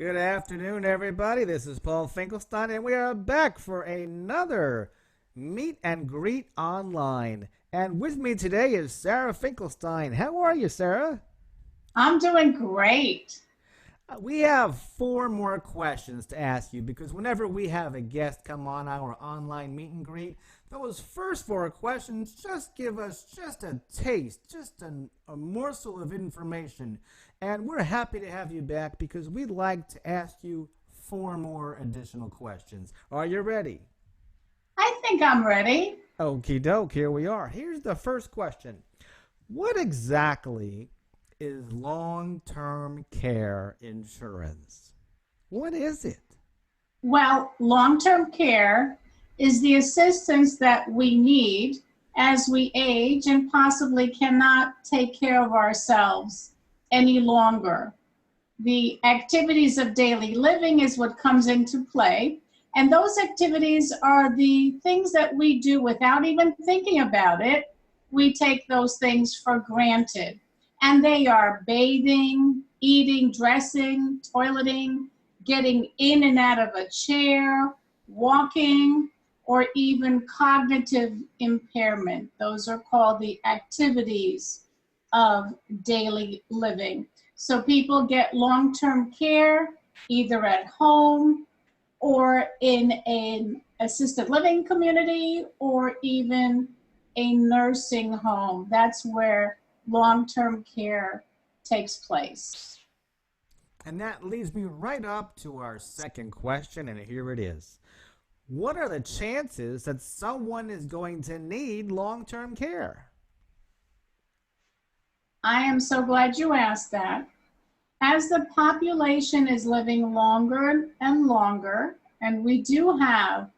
Good afternoon, everybody. This is Paul Finkelstein, and we are back for another Meet and Greet Online. And with me today is Sarah Finkelstein. How are you, Sarah? I'm doing great. We have four more questions to ask you because whenever we have a guest come on our online meet and greet, those first four questions just give us just a taste, just a morsel of information. And we're happy to have you back because we'd like to ask you four more additional questions. Are you ready? I think I'm ready. Okie doke, here we are. Here's the first question. What exactly is long term care insurance? What is it? Well, long-term care is the assistance that we need as we age and possibly cannot take care of ourselves any longer. The activities of daily living is what comes into play. And those activities are the things that we do without even thinking about it. We take those things for granted. And they are bathing, eating, dressing, toileting, getting in and out of a chair, walking, or even cognitive impairment. Those are called the activities of daily living. So people get long-term care either at home or in an assisted living community or even a nursing home. That's where long-term care takes place. And that leads me right up to our second question, and here it is. What are the chances that someone is going to need long term care? I am so glad you asked that. As the population is living longer and longer, and we do have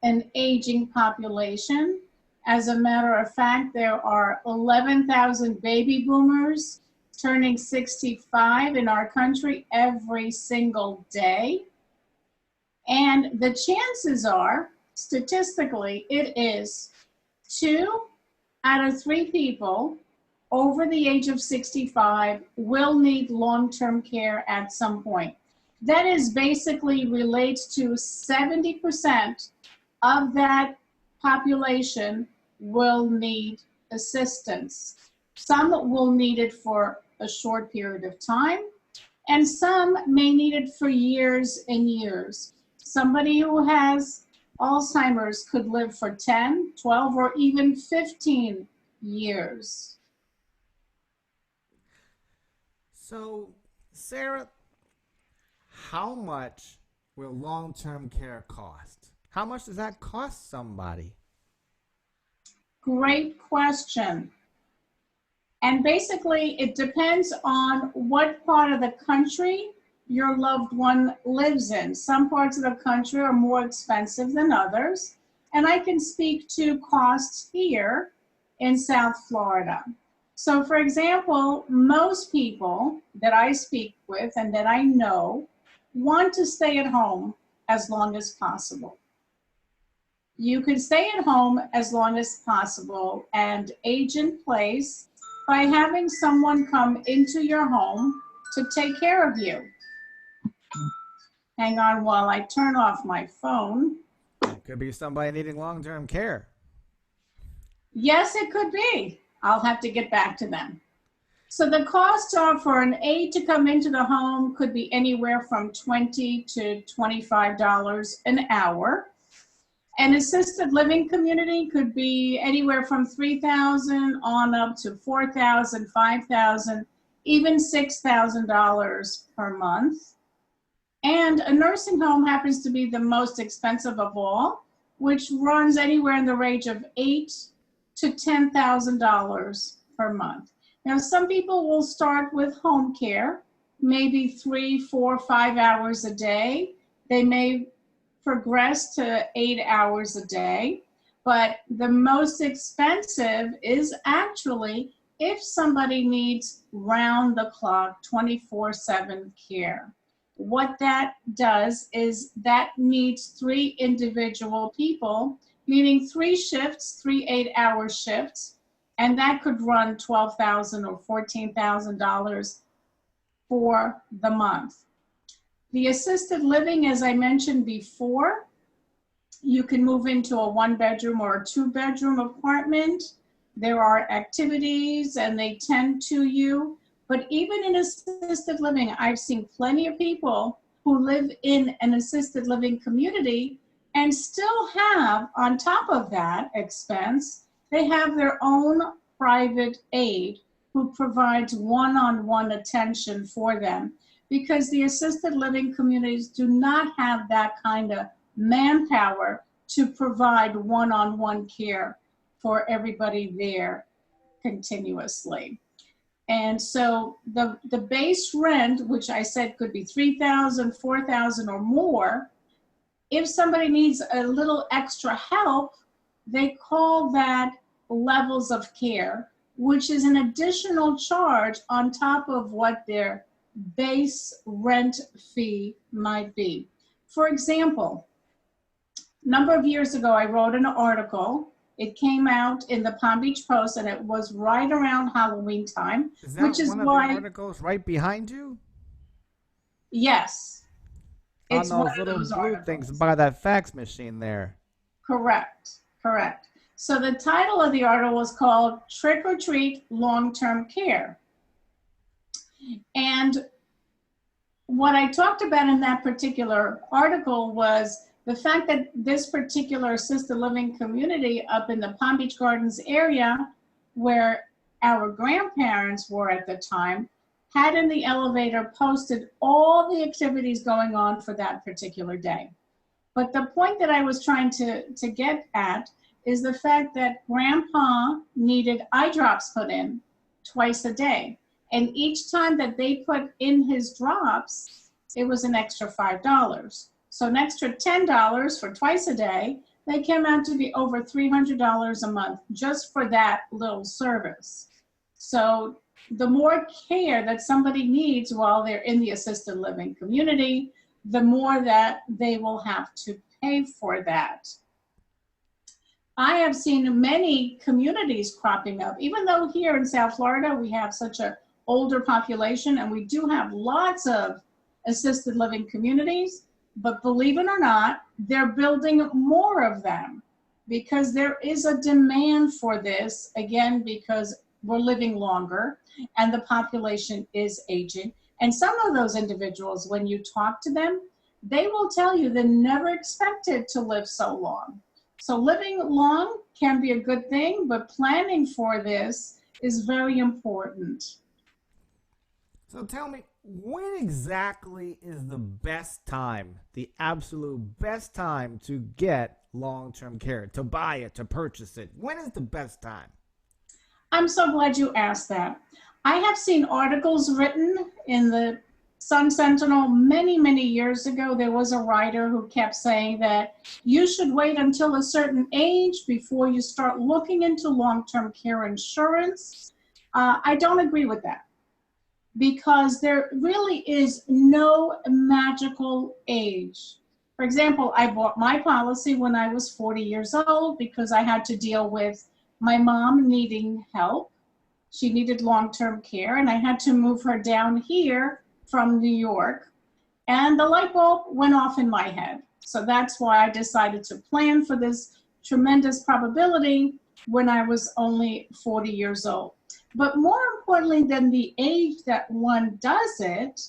an aging population, as a matter of fact, there are 11,000 baby boomers turning 65 in our country every single day. And the chances are, statistically, it is 2 out of 3 people over the age of 65 will need long-term care at some point. That is basically relates to 70% of that population will need assistance. Some will need it for a short period of time, and some may need it for years and years. Somebody who has Alzheimer's could live for 10, 12, or even 15 years. So, Sarah, how much will long term care cost? How much does that cost somebody? Great question. And basically, it depends on what part of the country your loved one lives in. Some parts of the country are more expensive than others. And I can speak to costs here in South Florida. So, for example, most people that I speak with and that I know want to stay at home as long as possible. You can stay at home as long as possible and age in place by having someone come into your home to take care of you. Hang on while I turn off my phone. It could be somebody needing long term care. Yes, it could be. I'll have to get back to them. So the costs are for an aide to come into the home could be anywhere from $20 to $25 an hour. An assisted living community could be anywhere from 3,000 on up to 4,000, 5,000, even $6,000 per month. And a nursing home happens to be the most expensive of all, which runs anywhere in the range of $8,000 to $10,000 per month. Now, some people will start with home care, maybe 3, 4, 5 hours a day. They may progress to 8 hours a day. But the most expensive is actually if somebody needs round the clock 24/7 care. What that does is that needs 3 individual people, meaning 3 shifts, 3 8-hour shifts, and that could run $12,000 or $14,000 for the month. The assisted living, as I mentioned before, you can move into a 1-bedroom or a 2-bedroom apartment. There are activities and they tend to you. But even in assisted living, I've seen plenty of people who live in an assisted living community and still have, on top of that expense, they have their own private aide who provides one-on-one attention for them, because the assisted living communities do not have that kind of manpower to provide one-on-one care for everybody there continuously. And so the base rent, which I said could be $3,000, $4,000 or more, if somebody needs a little extra help, they call that levels of care, which is an additional charge on top of what their base rent fee might be. For example, a number of years ago, I wrote an article. It came out in the Palm Beach Post, and it was right around Halloween time, Is that which is one of why, the articles right behind you? yes, On it's one those of little those blue articles. things by that fax machine there. Correct, correct. So the title of the article was called Trick or Treat Long-Term Care. And what I talked about in that particular article was the fact that this particular assisted living community up in the Palm Beach Gardens area, where our grandparents were at the time, had in the elevator posted all the activities going on for that particular day. But the point that I was trying to get at is the fact that Grandpa needed eye drops put in twice a day. And each time that they put in his drops, it was an extra $5. So an extra $10 for twice a day, they came out to be over $300 a month just for that little service. So the more care that somebody needs while they're in the assisted living community, the more that they will have to pay for that. I have seen many communities cropping up, even though here in South Florida we have such an older population and we do have lots of assisted living communities, but believe it or not, they're building more of them because there is a demand for this, again, because we're living longer and the population is aging. And some of those individuals, when you talk to them, they will tell you they never expected to live so long. So living long can be a good thing, but planning for this is very important. So tell me, when exactly is the best time, the absolute best time to get long-term care, to buy it, to purchase it? When is the best time? I'm so glad you asked that. I have seen articles written in the Sun Sentinel many, many years ago. There was a writer who kept saying that you should wait until a certain age before you start looking into long-term care insurance. I don't agree with that, because there really is no magical age. For example, I bought my policy when I was 40 years old because I had to deal with my mom needing help. She needed long-term care, and I had to move her down here from New York. And the light bulb went off in my head. So that's why I decided to plan for this tremendous probability when I was only 40 years old. But more importantly than the age that one does it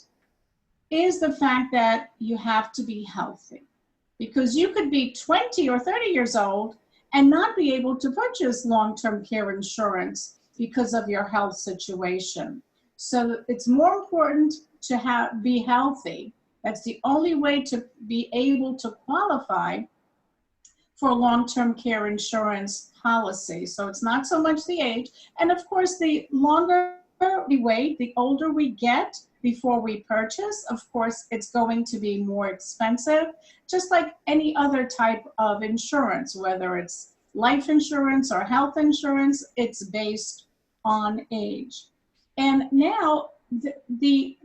is the fact that you have to be healthy. Because you could be 20 or 30 years old and not be able to purchase long-term care insurance because of your health situation. So it's more important to be healthy. That's the only way to be able to qualify for a long-term care insurance policy. So it's not so much the age. And of course, the longer we wait, the older we get before we purchase, of course, it's going to be more expensive, just like any other type of insurance, whether it's life insurance or health insurance, it's based on age. And now the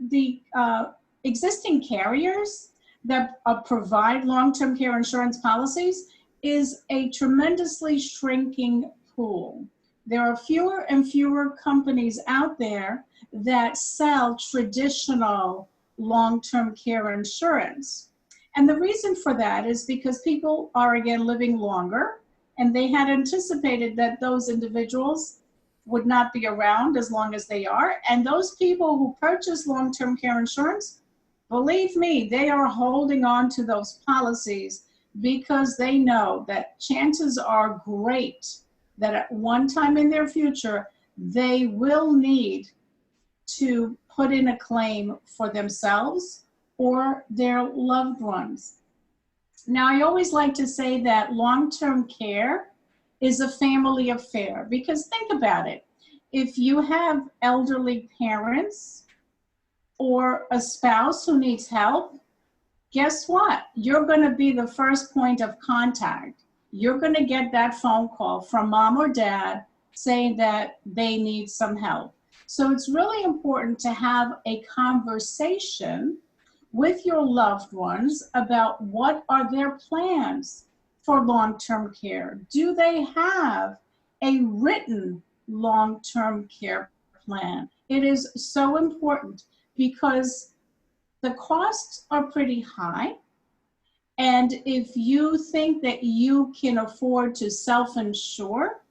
existing carriers that provide long-term care insurance policies is a tremendously shrinking pool. There are fewer and fewer companies out there that sell traditional long-term care insurance. And the reason for that is because people are, again, living longer, and they had anticipated that those individuals would not be around as long as they are. And those people who purchase long-term care insurance, believe me, they are holding on to those policies because they know that chances are great that at one time in their future, they will need to put in a claim for themselves or their loved ones. Now, I always like to say that long-term care is a family affair, because think about it. If you have elderly parents or a spouse who needs help, guess what? You're going to be the first point of contact. You're going to get that phone call from mom or dad saying that they need some help. So it's really important to have a conversation with your loved ones about what are their plans for long-term care. Do they have a written long-term care plan? It is so important because the costs are pretty high. And if you think that you can afford to self-insure,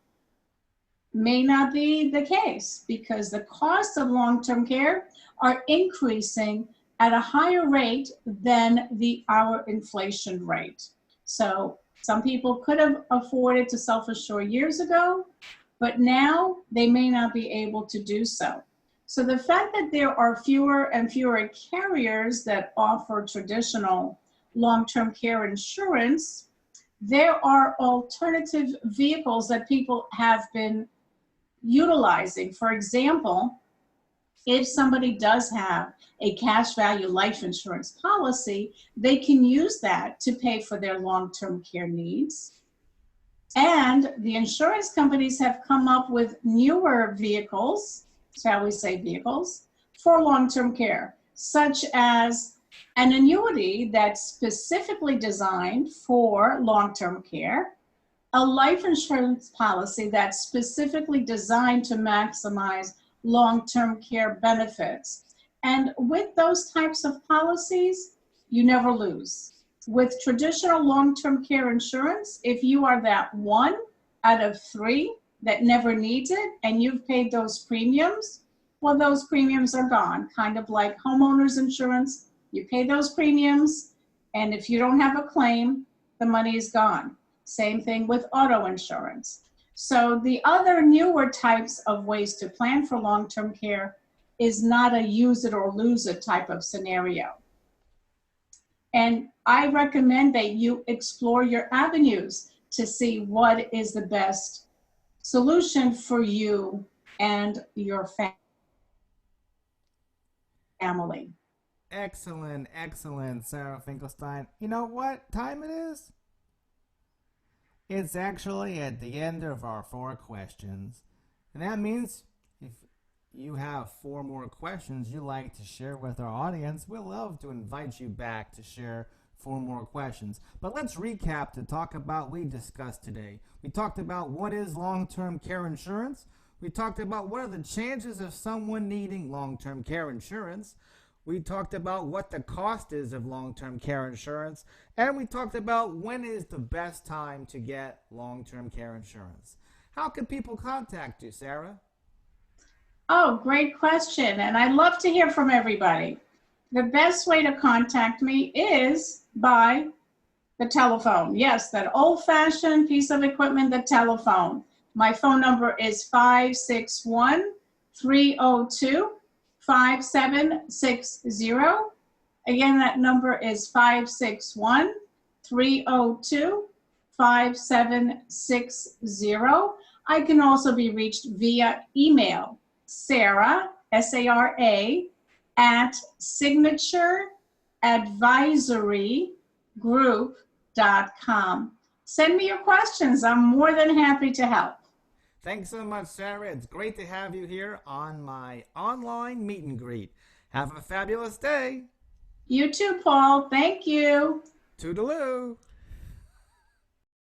may not be the case, because the costs of long-term care are increasing at a higher rate than our inflation rate. So some people could have afforded to self-insure years ago, but now they may not be able to do so. So the fact that there are fewer and fewer carriers that offer traditional long-term care insurance, there are alternative vehicles that people have been utilizing. For example, if somebody does have a cash value life insurance policy, they can use that to pay for their long-term care needs. And the insurance companies have come up with newer vehicles, shall we say vehicles, for long-term care, such as an annuity that's specifically designed for long-term care, a life insurance policy that's specifically designed to maximize long-term care benefits. And with those types of policies, you never lose. With traditional long-term care insurance, if you are that 1 out of 3 that never needs it and you've paid those premiums, well, those premiums are gone. Kind of like homeowners insurance, you pay those premiums, and if you don't have a claim, the money is gone. Same thing with auto insurance. So the other newer types of ways to plan for long-term care is not a use it or lose it type of scenario. And I recommend that you explore your avenues to see what is the best solution for you and your family. Excellent, excellent, Sarah Finkelstein. You know what time it is? It's actually at the end of our 4 questions. And that means if you have 4 more questions you'd like to share with our audience, we'll love to invite you back to share 4 more questions. But let's recap to talk about what we discussed today. We talked about what is long-term care insurance. We talked about what are the chances of someone needing long-term care insurance. We talked about what the cost is of long-term care insurance. And we talked about when is the best time to get long-term care insurance. How can people contact you, Sarah? Oh, great question. And I'd love to hear from everybody. The best way to contact me is by the telephone. Yes, that old-fashioned piece of equipment, the telephone. My phone number is 561-302-5760. Again, that number is 561-302-5760. I can also be reached via email, Sarah, S-A-R-A, at signatureadvisorygroup.com. Send me your questions. I'm more than happy to help. Thanks so much, Sarah. It's great to have you here on my online meet and greet. Have a fabulous day. You too, Paul. Thank you. Toodaloo.